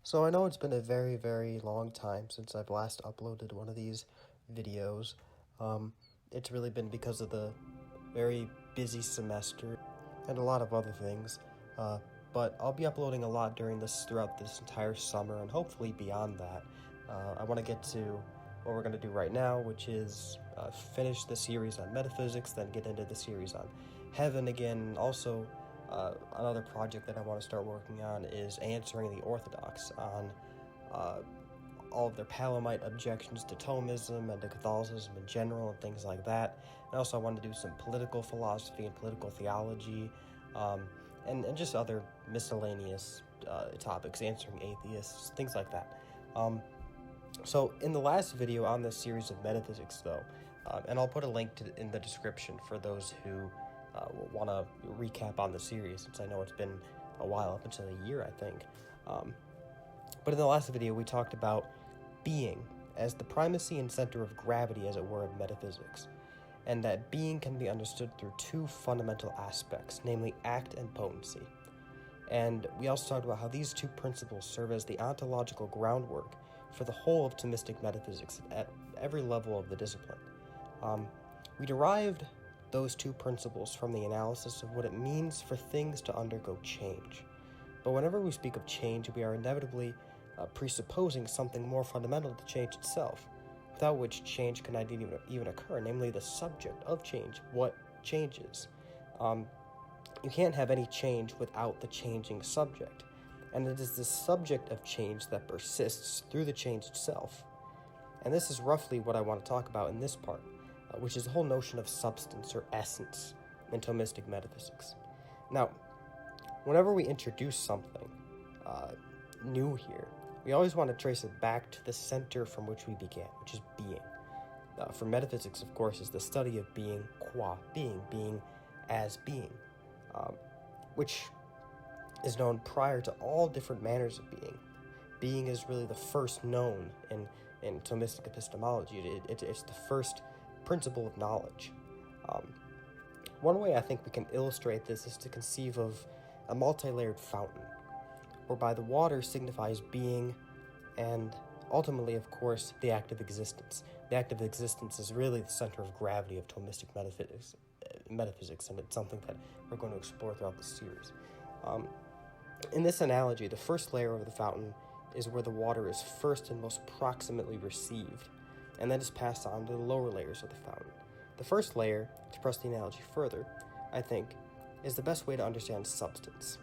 So I know it's been a very, very long time since I've last uploaded one of these videos. It's really been because of the very busy semester and a lot of other things. But I'll be uploading a lot throughout this entire summer and hopefully beyond that. I want to get to what we're going to do right now, which is finish the series on metaphysics, then get into the series on heaven again. Also, another project that I want to start working on is answering the Orthodox on all of their Palamite objections to Thomism and to Catholicism in general and things like that. And also I want to do some political philosophy and political theology, and just other miscellaneous topics, answering atheists, things like that. So in the last video on this series of metaphysics, though, and I'll put a link in the description for those who want to recap on the series, since I know it's been a while, up until a year, I think. But in the last video, we talked about being as the primacy and center of gravity, as it were, of metaphysics, and that being can be understood through two fundamental aspects, namely act and potency. And we also talked about how these two principles serve as the ontological groundwork for the whole of Thomistic metaphysics at every level of the discipline. We derived those two principles from the analysis of what it means for things to undergo change. But whenever we speak of change, we are inevitably presupposing something more fundamental to change itself, without which change cannot even occur, namely the subject of change, what changes. You can't have any change without the changing subject, and it is the subject of change that persists through the change itself. And this is roughly what I want to talk about in this part, which is the whole notion of substance or essence in Thomistic metaphysics. Now, whenever we introduce something new here, we always want to trace it back to the center from which we began, which is being. For metaphysics, of course, is the study of being qua being as being, which is known prior to all different manners of being. Being is really the first known in Thomistic epistemology. It's the first principle of knowledge. One way I think we can illustrate this is to conceive of a multi-layered fountain, whereby the water signifies being and ultimately, of course, the act of existence. The act of existence is really the center of gravity of Thomistic metaphysics, and it's something that we're going to explore throughout the series. In this analogy, the first layer of the fountain is where the water is first and most proximately received, and then is passed on to the lower layers of the fountain. The first layer, to press the analogy further, I think, is the best way to understand substance,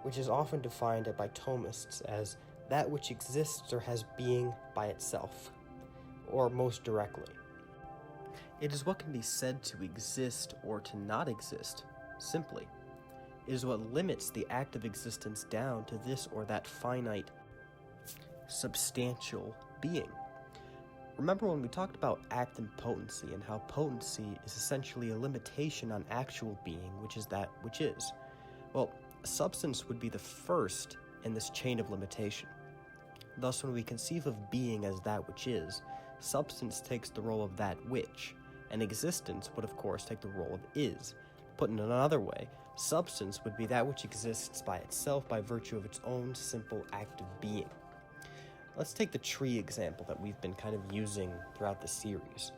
which is often defined by Thomists as that which exists or has being by itself, or most directly. It is what can be said to exist or to not exist, simply. It is what limits the act of existence down to this or that finite, substantial being. Remember when we talked about act and potency, and how potency is essentially a limitation on actual being, which is that which is? Well, substance would be the first in this chain of limitation. Thus, when we conceive of being as that which is, substance takes the role of that which, and existence would of course take the role of is. Put in another way, substance would be that which exists by itself by virtue of its own simple act of being. Let's take the tree example that we've been kind of using throughout the series.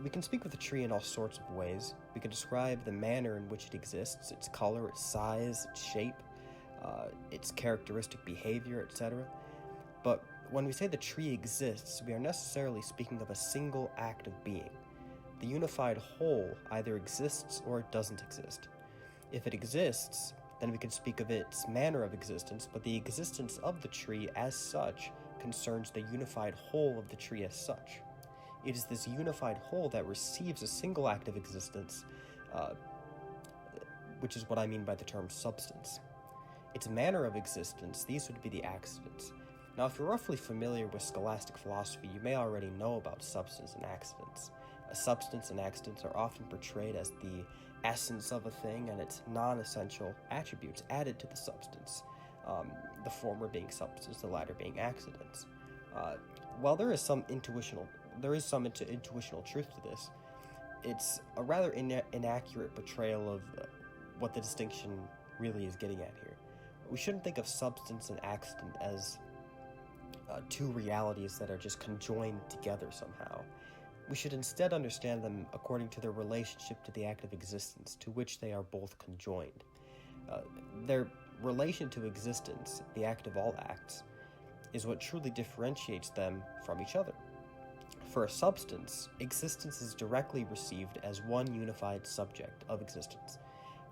We can speak of the tree in all sorts of ways. We can describe the manner in which it exists, its color, its size, its shape, its characteristic behavior, etc. But when we say the tree exists, we are necessarily speaking of a single act of being. The unified whole either exists or it doesn't exist. If it exists, then we can speak of its manner of existence, but the existence of the tree as such concerns the unified whole of the tree as such. It is this unified whole that receives a single act of existence, which is what I mean by the term substance. Its manner of existence, these would be the accidents. Now, if you're roughly familiar with scholastic philosophy, you may already know about substance and accidents. A substance and accidents are often portrayed as the essence of a thing and its non-essential attributes added to the substance, the former being substance, the latter being accidents. While there is some intuitional truth to this, it's a rather inaccurate portrayal of what the distinction really is getting at here. we shouldn't think of substance and accident as two realities that are just conjoined together somehow. We should instead understand them according to their relationship to the act of existence, to which they are both conjoined. Their relation to existence, the act of all acts, is what truly differentiates them from each other. For a substance, existence is directly received as one unified subject of existence.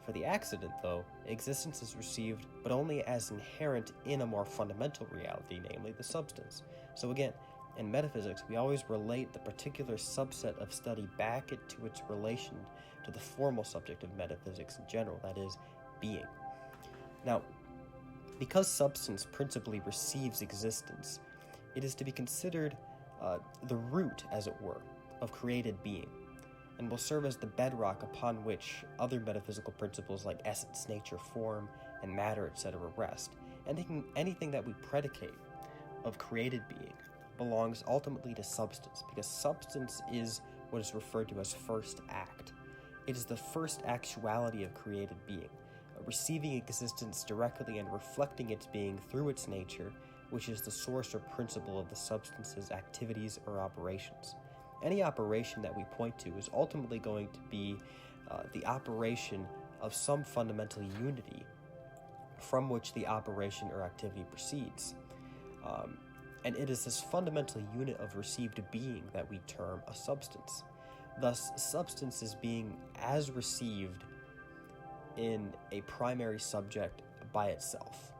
For the accident, though, existence is received but only as inherent in a more fundamental reality, namely the substance. So again, in metaphysics, we always relate the particular subset of study back to its relation to the formal subject of metaphysics in general, that is, being. Now, because substance principally receives existence, it is to be considered the root, as it were, of created being, and will serve as the bedrock upon which other metaphysical principles like essence, nature, form, and matter, etc. rest. Anything that we predicate of created being belongs ultimately to substance, because substance is what is referred to as first act. It is the first actuality of created being, receiving existence directly and reflecting its being through its nature, which is the source or principle of the substance's activities or operations. Any operation that we point to is ultimately going to be the operation of some fundamental unity from which the operation or activity proceeds. And it is this fundamental unit of received being that we term a substance. Thus, substance is being as received in a primary subject by itself.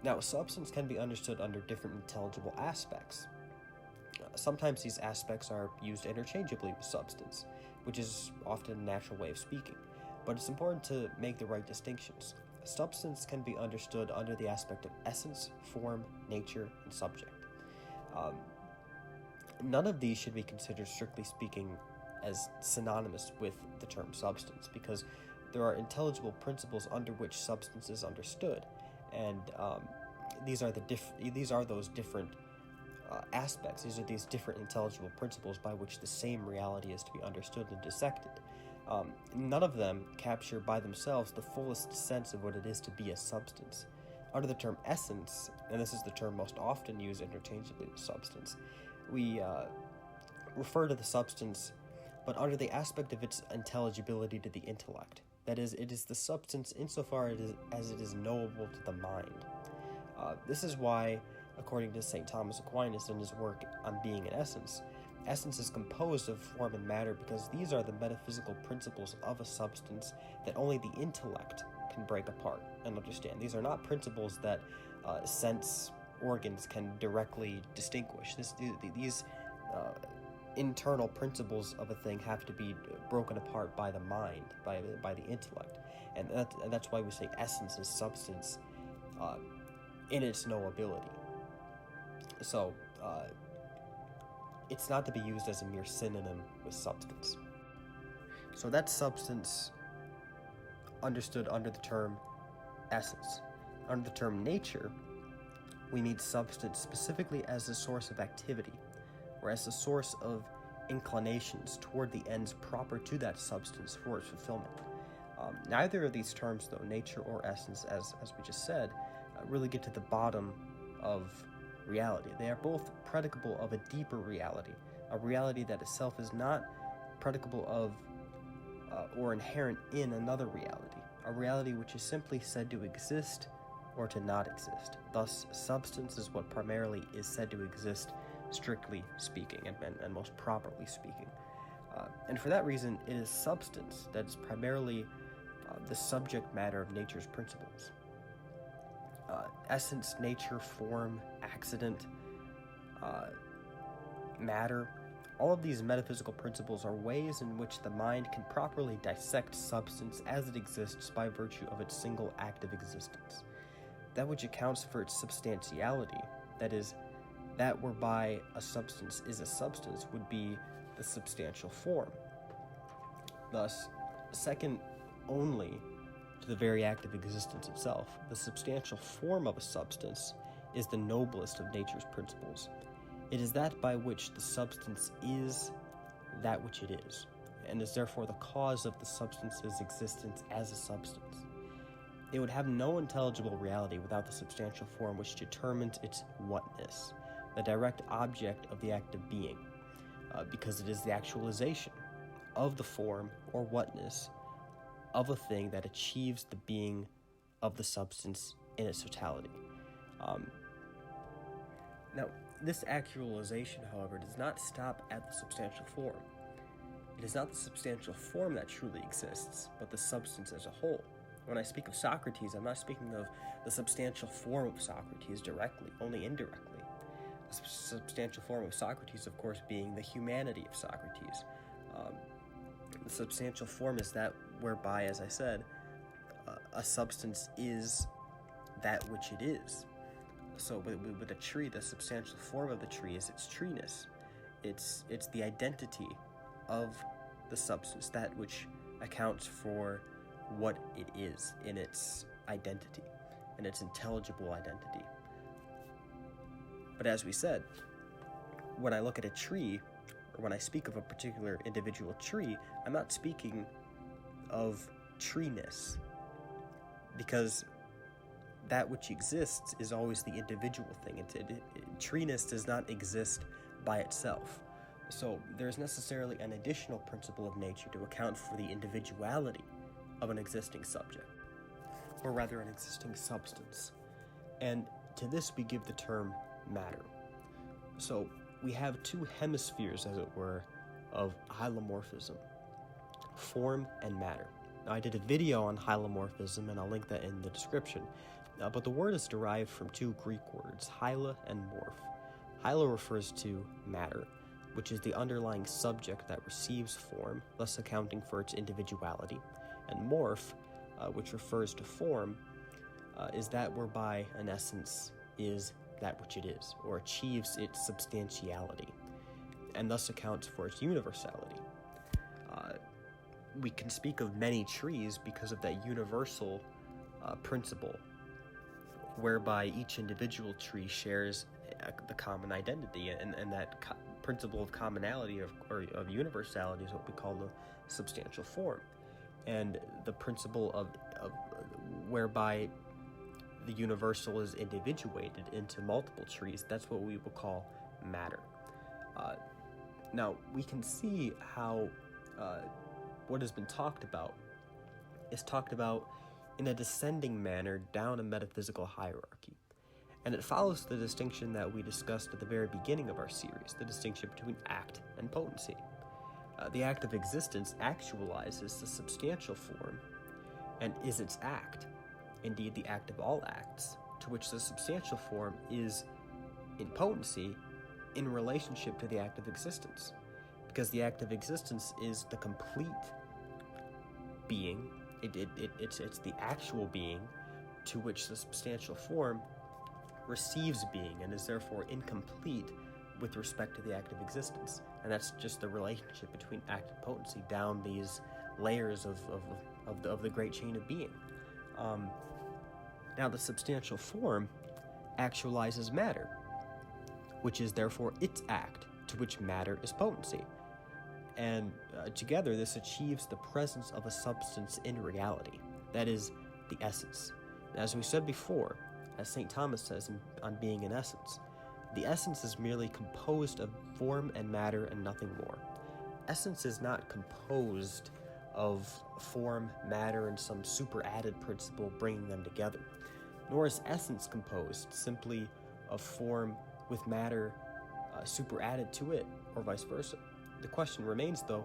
Now, substance can be understood under different intelligible aspects. Sometimes these aspects are used interchangeably with substance, which is often a natural way of speaking, but it's important to make the right distinctions. Substance can be understood under the aspect of essence, form, nature, and subject. None of these should be considered, strictly speaking, as synonymous with the term substance, because there are intelligible principles under which substance is understood, and these are those different aspects. These are these different intelligible principles by which the same reality is to be understood and dissected. None of them capture by themselves the fullest sense of what it is to be a substance. Under the term essence, and this is the term most often used interchangeably with substance, we refer to the substance, but under the aspect of its intelligibility to the intellect. That is, it is the substance insofar as it is knowable to the mind. This is why, according to St. Thomas Aquinas in his work on Being and Essence, essence is composed of form and matter because these are the metaphysical principles of a substance that only the intellect can break apart and understand. These are not principles that sense organs can directly distinguish. These internal principles of a thing have to be broken apart by the mind, by the intellect, and that's why we say essence is substance in its knowability. So it's not to be used as a mere synonym with substance. So that's substance understood under the term essence. Under the term nature, we mean substance specifically as the source of activity, or as the source of inclinations toward the ends proper to that substance for its fulfillment. Neither of these terms, though, nature or essence, as we just said, really get to the bottom of reality. They are both predicable of a deeper reality, a reality that itself is not predicable of or inherent in another reality, a reality which is simply said to exist or to not exist. Thus, substance is what primarily is said to exist, strictly speaking, and most properly speaking. And for that reason, it is substance that is primarily the subject matter of nature's principles. Essence, nature, form, accident, matter, all of these metaphysical principles are ways in which the mind can properly dissect substance as it exists by virtue of its single act of existence. That which accounts for its substantiality, that is, that whereby a substance is a substance, would be the substantial form. Thus, second only to the very act of existence itself, the substantial form of a substance is the noblest of nature's principles. It is that by which the substance is that which it is, and is therefore the cause of the substance's existence as a substance. it would have no intelligible reality without the substantial form which determines its whatness, the direct object of the act of being, because it is the actualization of the form or whatness of a thing that achieves the being of the substance in its totality. Now, this actualization, however, does not stop at the substantial form. It is not the substantial form that truly exists, but the substance as a whole. When I speak of Socrates, I'm not speaking of the substantial form of Socrates directly, only indirectly. The substantial form of Socrates, of course, being the humanity of Socrates. The substantial form is that whereby, as I said, a substance is that which it is. So with a tree, the substantial form of the tree is its treeness. It's the identity of the substance, that which accounts for what it is in its identity, in its intelligible identity. But as we said, when I look at a tree, or when I speak of a particular individual tree, I'm not speaking of treeness, because that which exists is always the individual thing. Treeness does not exist by itself. So there's necessarily an additional principle of nature to account for the individuality of an existing subject, or rather an existing substance. And to this we give the term matter. So we have two hemispheres, as it were, of hylomorphism, form and matter. Now, I did a video on hylomorphism, and I'll link that in the description. But the word is derived from two Greek words, hyla and morph. Hyla refers to matter, which is the underlying subject that receives form, thus accounting for its individuality. And morph, which refers to form, is that whereby an essence is that which it is, or achieves its substantiality, and thus accounts for its universality. We can speak of many trees because of that universal principle, whereby each individual tree shares the common identity, and that principle of commonality of universality is what we call the substantial form. And the principle of whereby the universal is individuated into multiple trees, that's what we will call matter. Now, we can see how what has been talked about is talked about in a descending manner down a metaphysical hierarchy. And it follows the distinction that we discussed at the very beginning of our series, the distinction between act and potency. The act of existence actualizes the substantial form and is its act, indeed the act of all acts, to which the substantial form is in potency in relationship to the act of existence, because the act of existence is the complete being. It's the actual being to which the substantial form receives being, and is therefore incomplete with respect to the act of existence. And that's just the relationship between act and potency down these layers of the great chain of being. Now, the substantial form actualizes matter, which is therefore its act, to which matter is potency. And together, this achieves the presence of a substance in reality, that is, the essence. As we said before, as St. Thomas says on Being in Essence, the essence is merely composed of form and matter and nothing more. Essence is not composed of form, matter, and some superadded principle bringing them together, nor is essence composed simply of form with matter superadded to it, or vice versa. The question remains, though,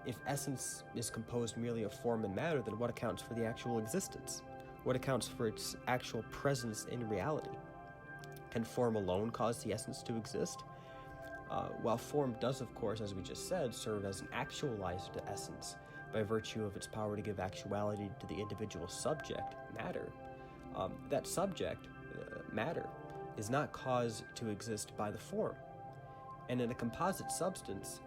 if essence is composed merely of form and matter, then what accounts for the actual existence? What accounts for its actual presence in reality? Can form alone cause the essence to exist? While form does, of course, as we just said, serve as an actualizer to essence by virtue of its power to give actuality to the individual subject, matter, that subject, matter, is not caused to exist by the form. And in a composite substance,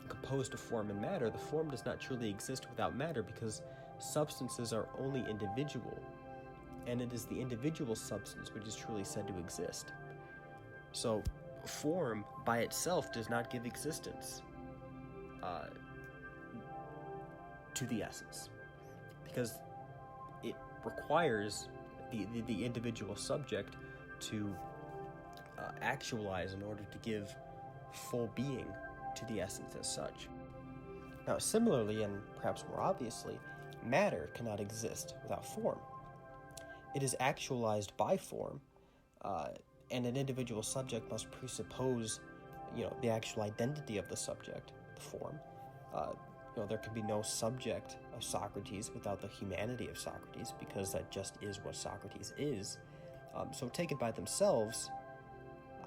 composed of form and matter, the form does not truly exist without matter, because substances are only individual, and it is the individual substance which is truly said to exist. So, form by itself does not give existence to the essence, because requires the individual subject to actualize in order to give full being to the essence as such. Now, similarly, and perhaps more obviously, matter cannot exist without form. It is actualized by form, and an individual subject must presuppose, the actual identity of the subject, the form. There can be no subject of Socrates without the humanity of Socrates, because that just is what Socrates is. So taken by themselves,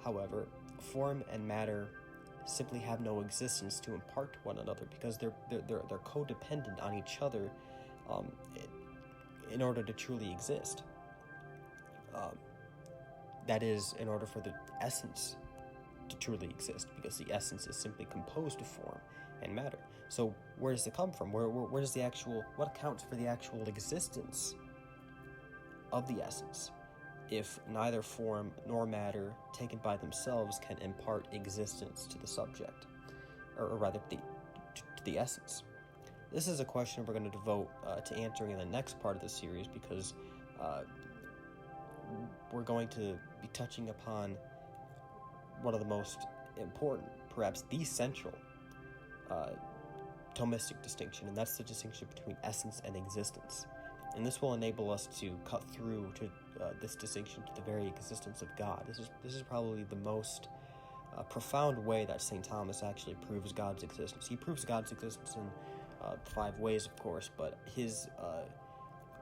however, form and matter simply have no existence to impart to one another, because they're codependent on each other in order to truly exist. That is, in order for the essence to truly exist, because the essence is simply composed of form and matter. So where does it come from? Where does what accounts for the actual existence of the essence, if neither form nor matter taken by themselves can impart existence to the subject, or rather to the essence? This is a question we're going to devote to answering in the next part of the series, because we're going to be touching upon one of the most important, perhaps the central, Thomistic distinction, and that's the distinction between essence and existence. And this will enable us to cut through to this distinction to the very existence of God. This is probably the most profound way that St. Thomas actually proves God's existence. He proves God's existence in 5 ways, of course, but his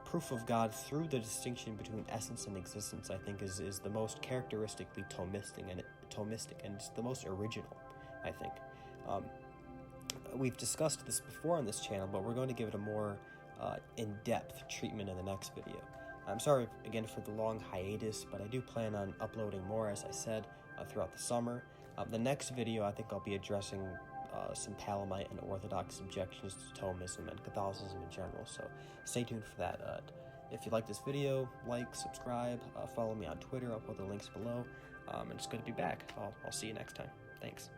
proof of God through the distinction between essence and existence, I think, is the most characteristically Thomistic, and it's the most original, I think. We've discussed this before on this channel, but we're going to give it a more in-depth treatment in the next video. I'm sorry again for the long hiatus, but I do plan on uploading more, as I said, throughout the summer. The next video, I think I'll be addressing some Palamite and Orthodox objections to Thomism and Catholicism in general, so stay tuned for that. If you like this video, like, subscribe, follow me on Twitter. I'll put the links below, and it's good to be back. I'll see you next time. Thanks.